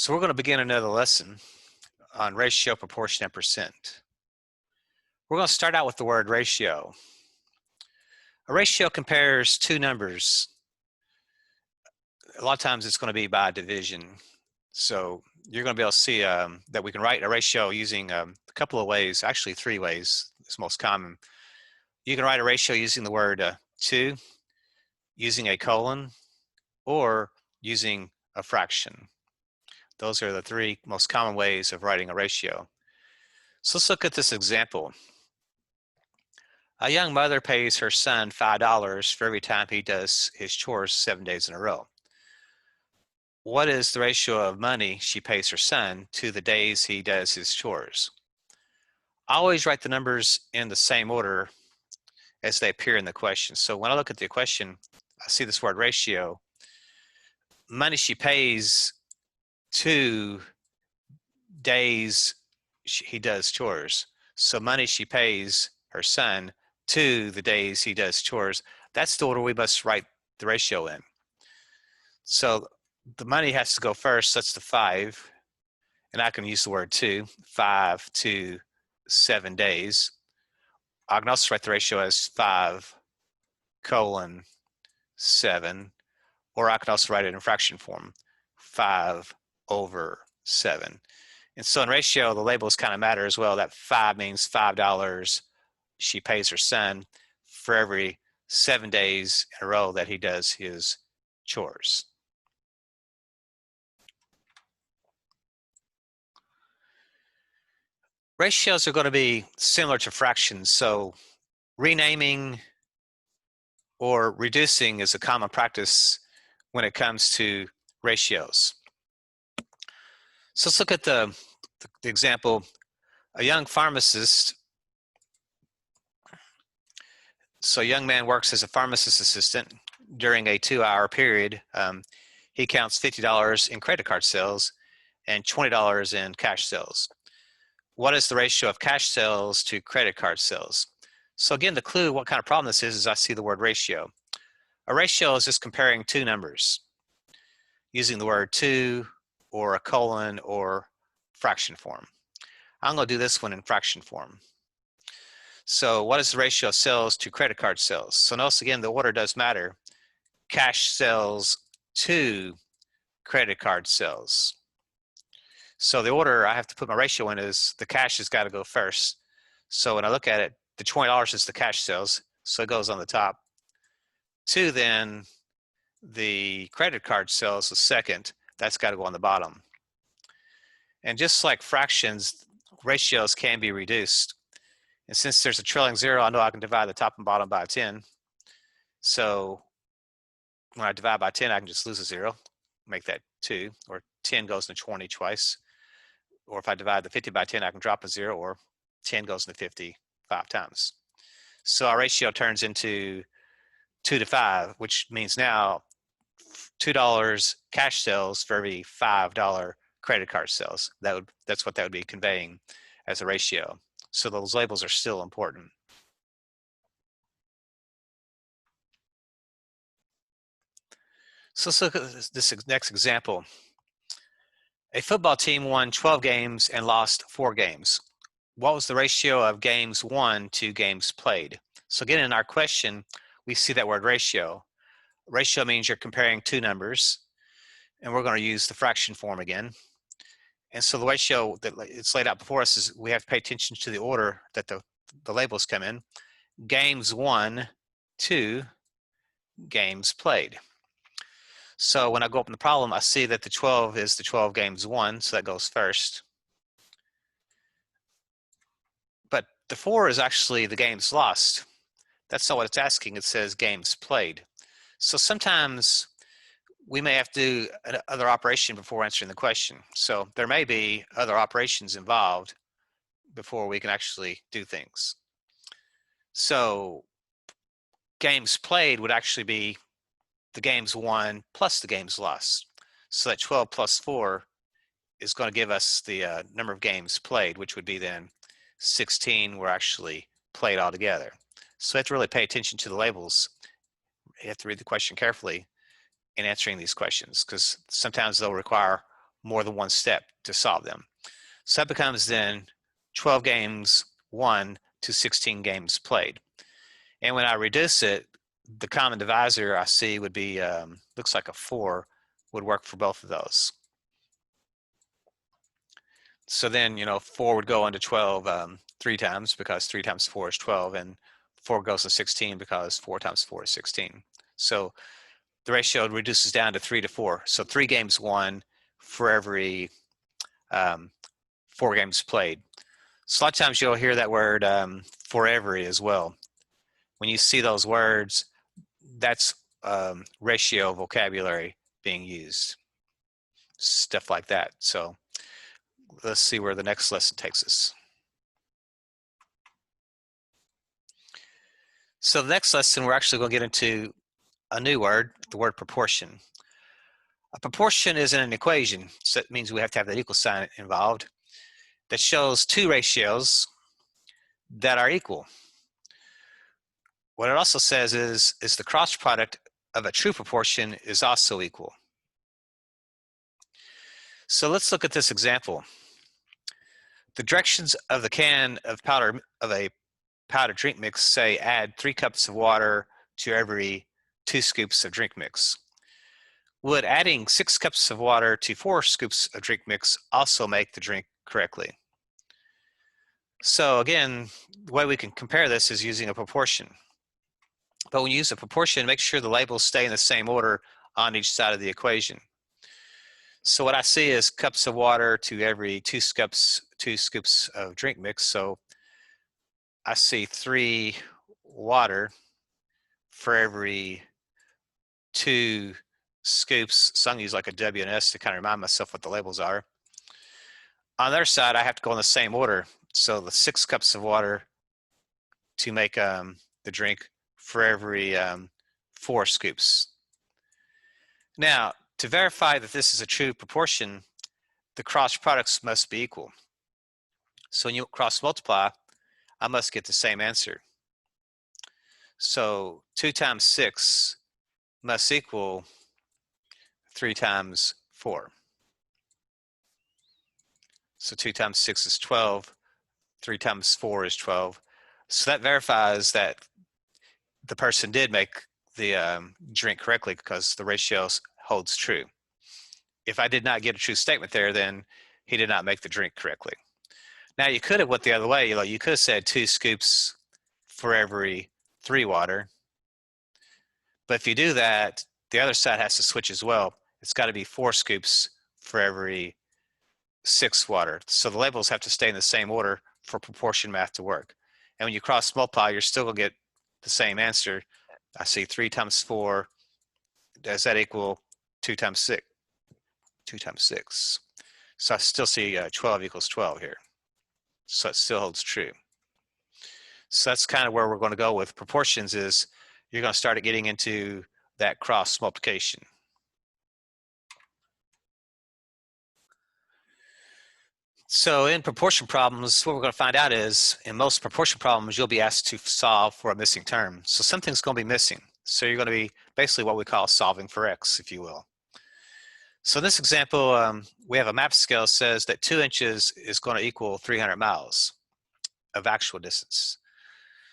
So we're going to begin another lesson on ratio, proportion, and percent. We're going to start out with the word ratio. A ratio compares two numbers. A lot of times it's going to be by division. So you're going to be able to see that we can write a ratio using a couple of ways, actually three ways. It's most common. You can write a ratio using the word 2, using a colon, or using a fraction. Those are the three most common ways of writing a ratio. So let's look at this example. A young mother pays her son $5 for every time he does his chores 7 days in a row. What is the ratio of money she pays her son to the days he does his chores? I always write the numbers in the same order as they appear in the question. So when I look at the question, I see this word ratio. Money she pays to days he does chores. So money she pays her son to the days he does chores. That's the order we must write the ratio in. So the money has to go first. That's the 5. And I can use the word 2, 5 to 7 days. I can also write the ratio as 5 colon 7. Or I can also write it in fraction form, 5 over 7. And so in ratio, the labels kind of matter as well. That 5 means $5 she pays her son for every 7 days in a row that he does his chores. Ratios are going to be similar to fractions, so renaming or reducing is a common practice when it comes to ratios. So let's look at the example. A young pharmacist, so a young man works as a pharmacist assistant during a 2-hour period. He counts $50 in credit card sales and $20 in cash sales. What is the ratio of cash sales to credit card sales? So again, the clue what kind of problem this is I see the word ratio. A ratio is just comparing two numbers using the word 2 or a colon or fraction form. I'm going to do this one in fraction form. So what is the ratio of sales to credit card sales? So notice again, the order does matter. Cash sales to credit card sales. So the order I have to put my ratio in is the cash has got to go first. So when I look at it, the $20 is the cash sales, so it goes on the top. 2 then, the credit card sales the second, that's got to go on the bottom. And just like fractions, ratios can be reduced. And since there's a trailing 0, I know I can divide the top and bottom by 10. So when I divide by 10, I can just lose a 0, make that 2, or 10 goes into 20 twice. Or if I divide the 50 by 10, I can drop a 0, or 10 goes into 50 5 times. So our ratio turns into 2 to 5, which means now $2 cash sales for every $5 credit card sales. That's what that would be conveying as a ratio. So those labels are still important. So let's look at this next example. A football team won 12 games and lost 4 games. What was the ratio of games won to games played? So again, in our question, we see that word ratio. Ratio means you're comparing two numbers, and we're going to use the fraction form again. And so the ratio that it's laid out before us is we have to pay attention to the order that the labels come in. Games won to games played. So when I go up in the problem, I see that the 12 is the 12 games won, so that goes first. But the 4 is actually the games lost. That's not what it's asking. It says games played. So sometimes we may have to do another operation before answering the question. So there may be other operations involved before we can actually do things. So games played would actually be the games won plus the games lost. So that 12 plus 4 is going to give us the number of games played, which would be then 16 were actually played altogether. So you have to really pay attention to the labels. You have to read the question carefully in answering these questions, because sometimes they'll require more than one step to solve them. So that becomes then 12 games won to 16 games played. And when I reduce it, the common divisor I see would be, looks like a 4 would work for both of those. So then, 4 would go into 12 3 times, because 3 times 4 is 12, and 4 goes to 16 because 4 times 4 is 16. So the ratio reduces down to 3 to 4. So 3 games won for every 4 games played. So a lot of times you'll hear that word for every as well. When you see those words, that's ratio vocabulary being used, stuff like that. So let's see where the next lesson takes us. So the next lesson, we're actually going to get into a new word, the word proportion. A proportion is in an equation, so it means we have to have that equal sign involved, that shows 2 ratios that are equal. What it also says is the cross product of a true proportion is also equal. So let's look at this example. The directions of the can of a powdered drink mix say add 3 cups of water to every 2 scoops of drink mix. Would adding 6 cups of water to 4 scoops of drink mix also make the drink correctly? So again, the way we can compare this is using a proportion. But when you use a proportion, make sure the labels stay in the same order on each side of the equation. So what I see is cups of water to every 2 scoops of drink mix. So I see 3 water for every 2 scoops. So I'm gonna use like a W and S to kind of remind myself what the labels are. On the other side, I have to go in the same order. So the 6 cups of water to make the drink for every 4 scoops. Now, to verify that this is a true proportion, the cross products must be equal. So when you cross multiply, I must get the same answer. So 2 times 6 must equal 3 times 4. So 2 times 6 is 12. 3 times 4 is 12. So that verifies that the person did make the drink correctly because the ratio holds true. If I did not get a true statement there, then he did not make the drink correctly. Now you could have went the other way. You could have said 2 scoops for every 3 water. But if you do that, the other side has to switch as well. It's got to be 4 scoops for every 6 water. So the labels have to stay in the same order for proportion math to work. And when you cross multiply, you're still going to get the same answer. I see 3 times 4. Does that equal 2 times 6? 2 times 6. So I still see 12 equals 12 here. So it still holds true. So that's kind of where we're going to go with proportions, is you're going to start getting into that cross multiplication. So in proportion problems, what we're going to find out is in most proportion problems, you'll be asked to solve for a missing term. So something's going to be missing. So you're going to be basically what we call solving for X, if you will. So in this example, we have a map scale says that 2 inches is going to equal 300 miles of actual distance.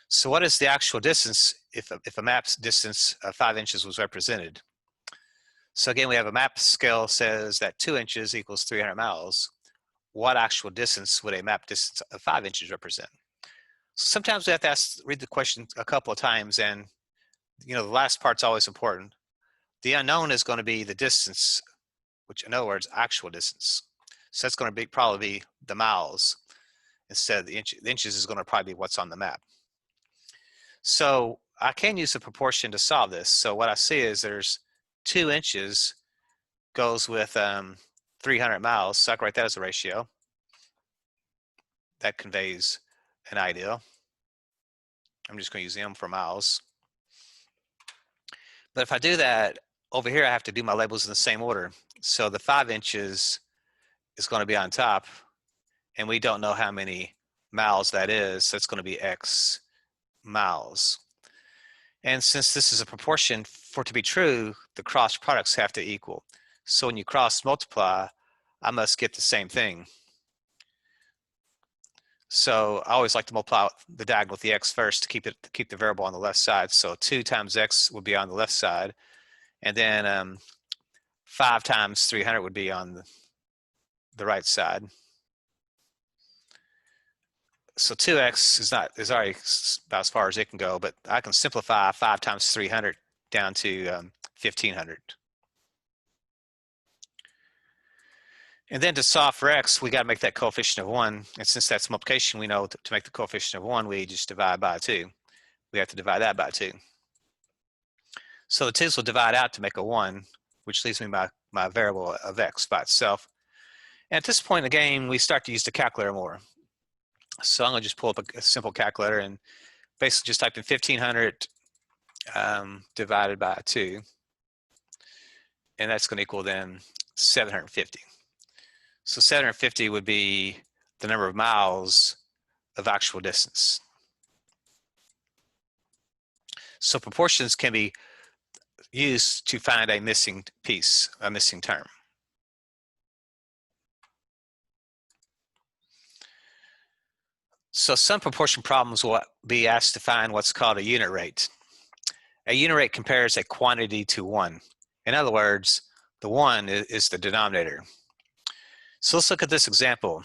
So what is the actual distance if a map's distance of 5 inches was represented? So again, we have a map scale says that 2 inches equals 300 miles. What actual distance would a map distance of 5 inches represent? So sometimes we have to read the question a couple of times, and the last part's always important. The unknown is going to be the distance, which in other words, actual distance. So that's going to probably be the miles instead of the inches. The inches is going to probably be what's on the map. So I can use a proportion to solve this. So what I see is there's 2 inches goes with 300 miles. So I can write that as a ratio. That conveys an idea. I'm just going to use M for miles. But if I do that, over here I have to do my labels in the same order. So the 5 inches is going to be on top, and we don't know how many miles that is, so it's going to be X miles. And since this is a proportion, for it to be true, the cross products have to equal. So when you cross multiply, I must get the same thing. So I always like to multiply the diagonal with the x first to keep the variable on the left side. So 2 times x would be on the left side, and then 5 times 300 would be on the right side. So 2x is already about as far as it can go, but I can simplify 5 times 300 down to 1500. And then to solve for x, we got to make that coefficient of 1. And since that's multiplication, we know to make the coefficient of 1, we just divide by 2. We have to divide that by 2. So the 2's will divide out to make a 1, which leaves me my variable of x by itself. And at this point in the game, we start to use the calculator more. So I'm going to just pull up a simple calculator and basically just type in 1500 divided by 2. And that's going to equal then 750. So 750 would be the number of miles of actual distance. So proportions can be used to find a missing piece, a missing term. So some proportion problems will be asked to find what's called a unit rate. A unit rate compares a quantity to 1. In other words, the 1 is the denominator. So let's look at this example.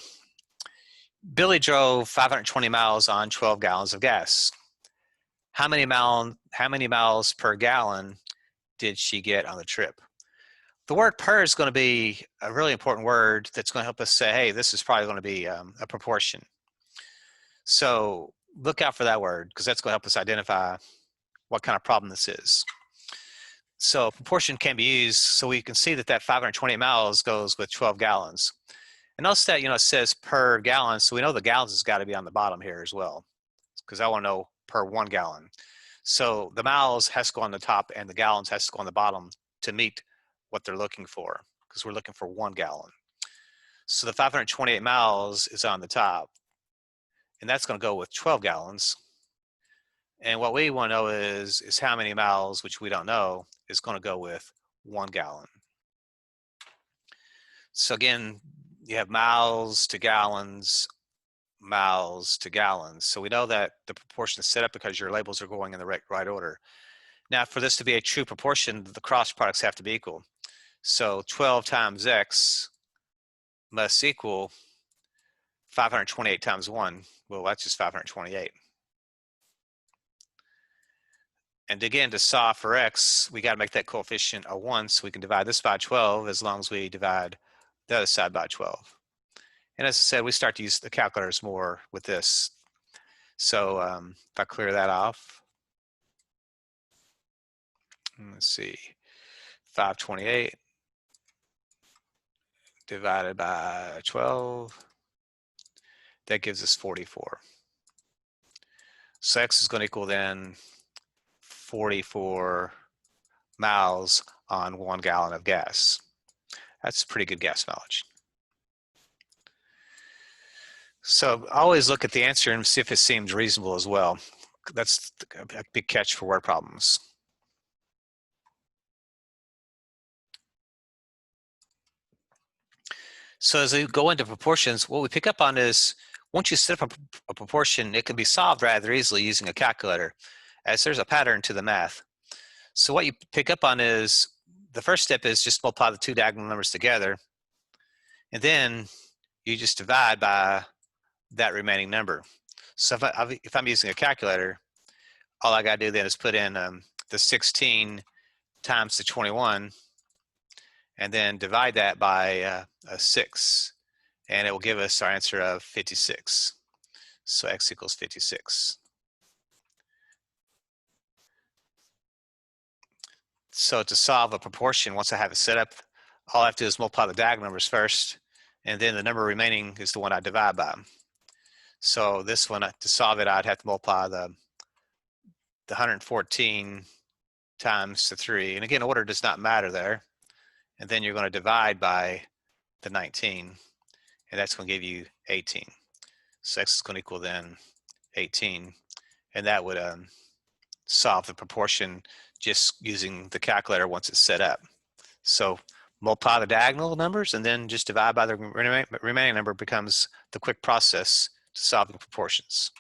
Billy drove 520 miles on 12 gallons of gas. How many miles per gallon did she get on the trip? The word per is going to be a really important word that's going to help us say, hey, this is probably going to be a proportion. So look out for that word, because that's going to help us identify what kind of problem this is. So proportion can be used so we can see that 520 miles goes with 12 gallons. And notice that, it says per gallon, so we know the gallons has got to be on the bottom here as well, because I want to know per 1 gallon. So the miles has to go on the top and the gallons has to go on the bottom to meet what they're looking for, because we're looking for 1 gallon. So the 528 miles is on the top, and that's going to go with 12 gallons. And what we want to know is how many miles, which we don't know, is going to go with 1 gallon. So again, you have miles to gallons, miles to gallons. So we know that the proportion is set up because your labels are going in the right order. Now, for this to be a true proportion, the cross products have to be equal. So 12 times x must equal 528 times 1. Well, that's just 528. And again, to solve for x, we got to make that coefficient a 1, so we can divide this by 12 as long as we divide the other side by 12. And as I said, we start to use the calculators more with this. So if I clear that off, let's see, 528 divided by 12, that gives us 44. So x is going to equal then 44 miles on 1 gallon of gas. That's pretty good gas mileage. So always look at the answer and see if it seems reasonable as well. That's a big catch for word problems. So as we go into proportions, what we pick up on is once you set up a proportion, it can be solved rather easily using a calculator, as there's a pattern to the math. So what you pick up on is the first step is just multiply the 2 diagonal numbers together, and then you just divide by that remaining number. So if I'm using a calculator, all I got to do then is put in the 16 times the 21, and then divide that by a 6, and it will give us our answer of 56. So x equals 56. So to solve a proportion, once I have it set up, all I have to do is multiply the diagonal numbers first, and then the number remaining is the one I divide by. So this one, to solve it, I'd have to multiply the 114 times the 3. And again, order does not matter there. And then you're going to divide by the 19, and that's going to give you 18. So x is going to equal then 18, and that would solve the proportion just using the calculator once it's set up. So multiply the diagonal numbers, and then just divide by the remaining number becomes the quick process to solving proportions.